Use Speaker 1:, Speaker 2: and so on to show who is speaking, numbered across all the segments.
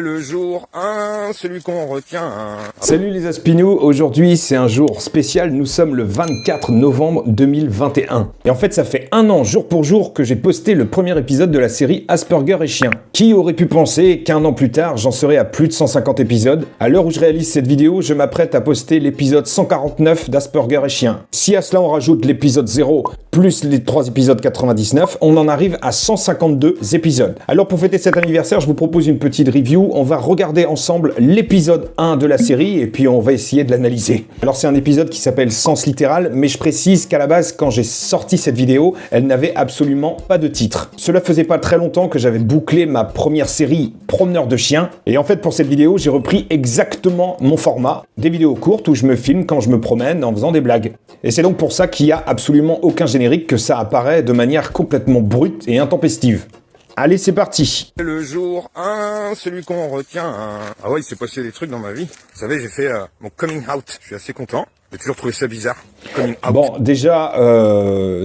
Speaker 1: Le jour 1, celui qu'on retient.
Speaker 2: Salut les Aspinous, aujourd'hui c'est un jour spécial, nous sommes le 24 novembre 2021. Et en fait ça fait un an jour pour jour que j'ai posté le premier épisode de la série Asperger et Chien. Qui aurait pu penser qu'un an plus tard j'en serais à plus de 150 épisodes? À l'heure où je réalise cette vidéo, je m'apprête à poster l'épisode 149 d'Asperger et Chien. Si à cela on rajoute l'épisode 0 plus les 3 épisodes 99, on en arrive à 152 épisodes. Alors pour fêter cet anniversaire, je vous propose une petite review. On va regarder ensemble l'épisode 1 de la série et puis on va essayer de l'analyser. Alors c'est un épisode qui s'appelle Sens littéral, mais je précise qu'à la base, quand j'ai sorti cette vidéo, elle n'avait absolument pas de titre. Cela faisait pas très longtemps que j'avais bouclé ma première série Promeneur de chiens. Et en fait pour cette vidéo, j'ai repris exactement mon format, des vidéos courtes où je me filme quand je me promène en faisant des blagues. Et c'est donc pour ça qu'il n'y a absolument aucun générique, que ça apparaît de manière complètement brute et intempestive. Allez, c'est parti.
Speaker 1: Le jour 1, celui qu'on retient. Ah ouais, il s'est passé des trucs dans ma vie. Vous savez, j'ai fait mon coming out. Je suis assez content. J'ai toujours trouvé ça bizarre. Coming out.
Speaker 2: Bon, déjà,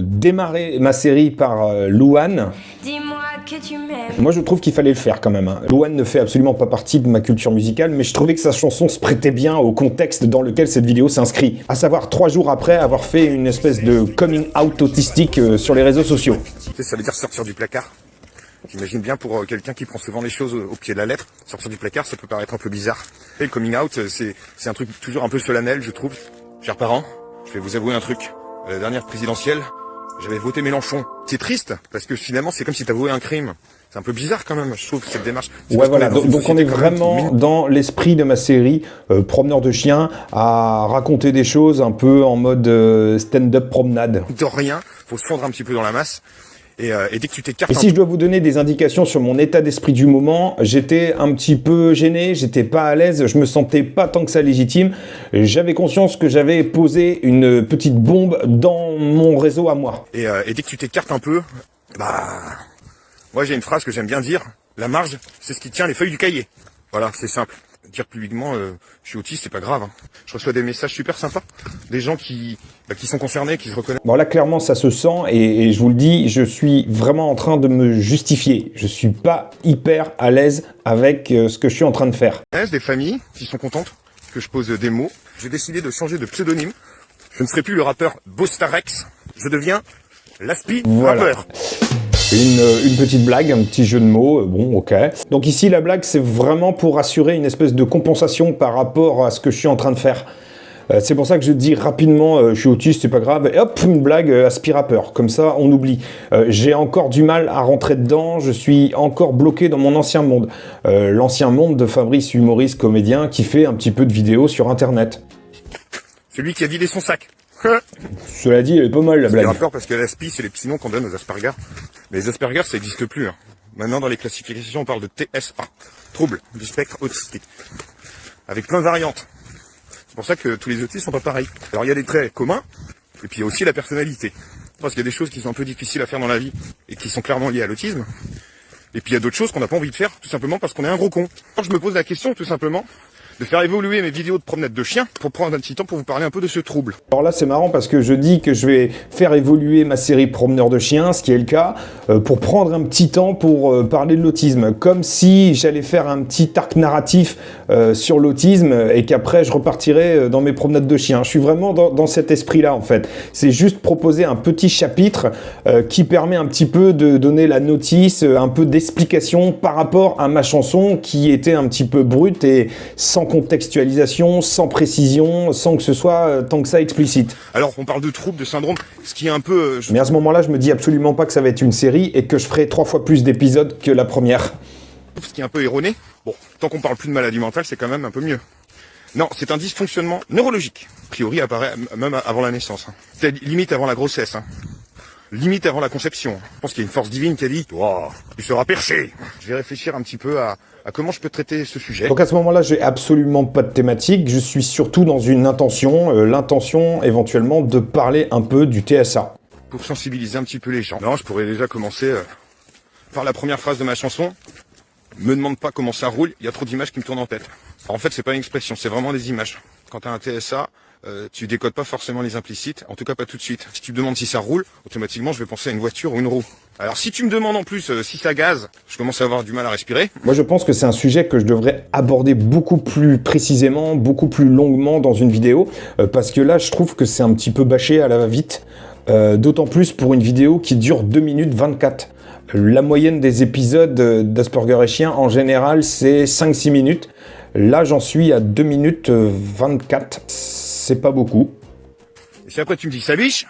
Speaker 2: démarrer ma série par Louane.
Speaker 3: Dis-moi que tu m'aimes.
Speaker 2: Moi, je trouve qu'il fallait le faire quand même. Louane ne fait absolument pas partie de ma culture musicale, mais je trouvais que sa chanson se prêtait bien au contexte dans lequel cette vidéo s'inscrit. À savoir 3 jours après avoir fait une espèce de coming out autistique sur les réseaux sociaux.
Speaker 1: Tu sais, ça veut dire sortir du placard. J'imagine bien pour quelqu'un qui prend souvent les choses au pied de la lettre, sortir du placard, ça peut paraître un peu bizarre. Et le coming out, c'est un truc toujours un peu solennel, je trouve. Chers parents, je vais vous avouer un truc. À la dernière présidentielle, j'avais voté Mélenchon. C'est triste, parce que finalement, c'est comme si t'avouais un crime. C'est un peu bizarre quand même, je trouve, cette démarche.
Speaker 2: Ouais, voilà, donc on est vraiment dans l'esprit de ma série Promeneur de chiens, à raconter des choses un peu en mode stand-up promenade.
Speaker 1: De rien, faut se fondre un petit peu dans la masse. Et dès que tu t'écartes...
Speaker 2: Et si je dois vous donner des indications sur mon état d'esprit du moment, j'étais un petit peu gêné, j'étais pas à l'aise, je me sentais pas tant que ça légitime. J'avais conscience que j'avais posé une petite bombe dans mon réseau à moi.
Speaker 1: Et dès que tu t'écartes un peu, moi j'ai une phrase que j'aime bien dire, la marge, c'est ce qui tient les feuilles du cahier. Voilà, c'est simple. Dire publiquement, je suis autiste, c'est pas grave. Hein. Je reçois des messages super sympas, des gens qui sont concernés, qui se reconnaissent.
Speaker 2: Bon là, clairement, ça se sent et je vous le dis, je suis vraiment en train de me justifier. Je suis pas hyper à l'aise avec ce que je suis en train de faire.
Speaker 1: Des familles qui sont contentes que je pose des mots. J'ai décidé de changer de pseudonyme. Je ne serai plus le rappeur Bostarex. Je deviens l'Aspi rappeur.
Speaker 2: Une petite blague, un petit jeu de mots, bon ok. Donc ici la blague c'est vraiment pour assurer une espèce de compensation par rapport à ce que je suis en train de faire. C'est pour ça que je dis rapidement je suis autiste, c'est pas grave, et hop, une blague aspirapeur, comme ça on oublie. J'ai encore du mal à rentrer dedans, je suis encore bloqué dans mon ancien monde. L'ancien monde de Fabrice, humoriste, comédien, qui fait un petit peu de vidéos sur internet.
Speaker 1: Celui qui a vidé son sac.
Speaker 2: Cela dit, elle est pas mal la blague.
Speaker 1: Rapport parce que l'aspi, c'est les petits noms qu'on donne aux Asperger. Mais les Asperger, ça n'existe plus. Hein. Maintenant, dans les classifications, on parle de TSA, trouble du spectre autistique, avec plein de variantes. C'est pour ça que tous les autistes sont pas pareils. Alors, il y a des traits communs, et puis il y a aussi la personnalité. Parce qu'il y a des choses qui sont un peu difficiles à faire dans la vie, et qui sont clairement liées à l'autisme. Et puis il y a d'autres choses qu'on n'a pas envie de faire, tout simplement parce qu'on est un gros con. Alors, je me pose la question, tout simplement, de faire évoluer mes vidéos de promenade de chiens pour prendre un petit temps pour vous parler un peu de ce trouble.
Speaker 2: Alors là c'est marrant parce que je dis que je vais faire évoluer ma série Promeneur de chiens, ce qui est le cas, pour prendre un petit temps pour parler de l'autisme, comme si j'allais faire un petit arc narratif sur l'autisme et qu'après je repartirais dans mes promenades de chiens. Je suis vraiment dans cet esprit-là en fait. C'est juste proposer un petit chapitre qui permet un petit peu de donner la notice, un peu d'explication par rapport à ma chanson qui était un petit peu brute et sans contextualisation, sans précision, sans que ce soit tant que ça explicite.
Speaker 1: Alors on parle de trouble, de syndrome, ce qui est un peu...
Speaker 2: Mais à ce moment-là, je me dis absolument pas que ça va être une série et que je ferai 3 fois plus d'épisodes que la première.
Speaker 1: Ce qui est un peu erroné. Bon, tant qu'on parle plus de maladie mentale, c'est quand même un peu mieux. Non, c'est un dysfonctionnement neurologique. A priori, apparaît même avant la naissance. Hein. C'est limite avant la grossesse. Hein. Limite avant la conception. Je pense qu'il y a une force divine qui a dit « Toi, tu seras perché !» Je vais réfléchir un petit peu à comment je peux traiter ce sujet.
Speaker 2: Donc à ce moment-là, j'ai absolument pas de thématique. Je suis surtout dans une intention, l'intention éventuellement de parler un peu du TSA.
Speaker 1: Pour sensibiliser un petit peu les gens. Non, je pourrais déjà commencer par la première phrase de ma chanson. Me demande pas comment ça roule, il y a trop d'images qui me tournent en tête. Alors, en fait, c'est pas une expression, c'est vraiment des images. Quand tu as un TSA, tu décodes pas forcément les implicites, en tout cas pas tout de suite. Si tu me demandes si ça roule, automatiquement je vais penser à une voiture ou une roue. Alors si tu me demandes en plus si ça gaze, je commence à avoir du mal à respirer.
Speaker 2: Moi je pense que c'est un sujet que je devrais aborder beaucoup plus précisément, beaucoup plus longuement dans une vidéo, parce que là je trouve que c'est un petit peu bâché à la va-vite, d'autant plus pour une vidéo qui dure 2 minutes 24. La moyenne des épisodes d'Asperger et Chien en général c'est 5-6 minutes. Là j'en suis à 2 minutes 24, c'est pas beaucoup.
Speaker 1: Et si après tu me dis que ça biche,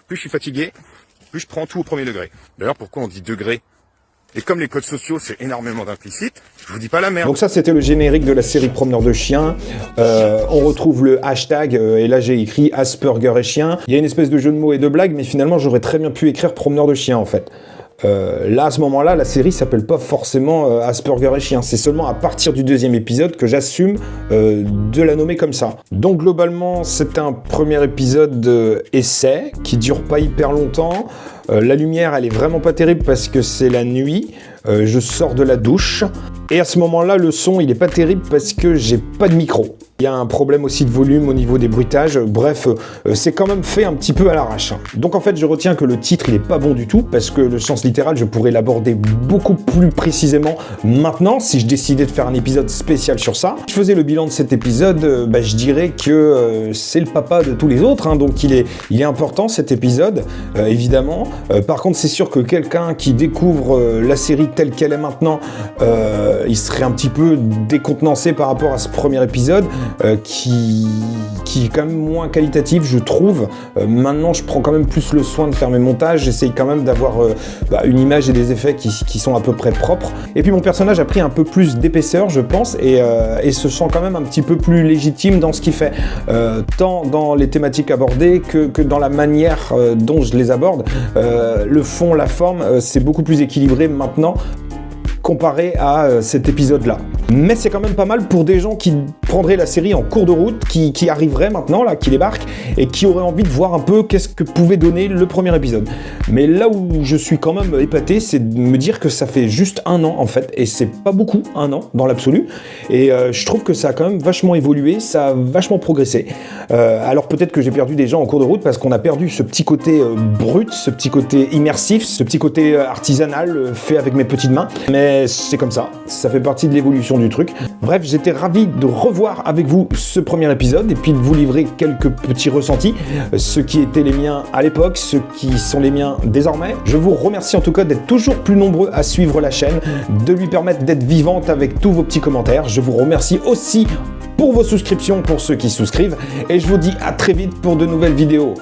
Speaker 1: plus je suis fatigué, plus je prends tout au premier degré. D'ailleurs, pourquoi on dit degré? Et comme les codes sociaux, c'est énormément d'implicites, je vous dis pas la merde.
Speaker 2: Donc ça, c'était le générique de la série Promeneur de chiens. On retrouve le hashtag, et là j'ai écrit Asperger et Chien. Il y a une espèce de jeu de mots et de blagues, mais finalement, j'aurais très bien pu écrire Promeneur de chiens, en fait. Là, à ce moment-là, la série s'appelle pas forcément Asperger et Chien. C'est seulement à partir du 2e épisode que j'assume de la nommer comme ça. Donc globalement, c'était un premier épisode essai qui dure pas hyper longtemps. La lumière, elle est vraiment pas terrible parce que c'est la nuit. Je sors de la douche. Et à ce moment-là, le son, il est pas terrible parce que j'ai pas de micro. Il y a un problème aussi de volume au niveau des bruitages. Bref, c'est quand même fait un petit peu à l'arrache. Donc en fait, je retiens que le titre, il est pas bon du tout parce que le sens littéral, je pourrais l'aborder beaucoup plus précisément maintenant si je décidais de faire un épisode spécial sur ça. Je faisais le bilan de cet épisode, je dirais que c'est le papa de tous les autres, hein, donc il est important cet épisode, évidemment. Par contre, c'est sûr que quelqu'un qui découvre la série telle qu'elle est maintenant, il serait un petit peu décontenancé par rapport à ce premier épisode qui est quand même moins qualitatif, je trouve. Maintenant, je prends quand même plus le soin de faire mes montages, j'essaye quand même d'avoir une image et des effets qui sont à peu près propres. Et puis mon personnage a pris un peu plus d'épaisseur, je pense, et se sent quand même un petit peu plus légitime dans ce qu'il fait, tant dans les thématiques abordées que dans la manière dont je les aborde. Le fond, la forme, c'est beaucoup plus équilibré maintenant comparé à cet épisode-là. Mais c'est quand même pas mal pour des gens qui prendraient la série en cours de route, qui arriveraient maintenant, là, qui débarquent, et qui auraient envie de voir un peu qu'est-ce que pouvait donner le premier épisode. Mais là où je suis quand même épaté, c'est de me dire que ça fait juste 1 an, en fait, et c'est pas beaucoup, 1 an, dans l'absolu, et je trouve que ça a quand même vachement évolué, ça a vachement progressé. Alors peut-être que j'ai perdu des gens en cours de route, parce qu'on a perdu ce petit côté brut, ce petit côté immersif, ce petit côté artisanal, fait avec mes petites mains, mais c'est comme ça fait partie de l'évolution du truc. Bref, j'étais ravi de revoir avec vous ce premier épisode et puis de vous livrer quelques petits ressentis, ceux qui étaient les miens à l'époque, ceux qui sont les miens désormais. Je vous remercie en tout cas d'être toujours plus nombreux à suivre la chaîne, de lui permettre d'être vivante avec tous vos petits commentaires. Je vous remercie aussi pour vos souscriptions pour ceux qui souscrivent et je vous dis à très vite pour de nouvelles vidéos.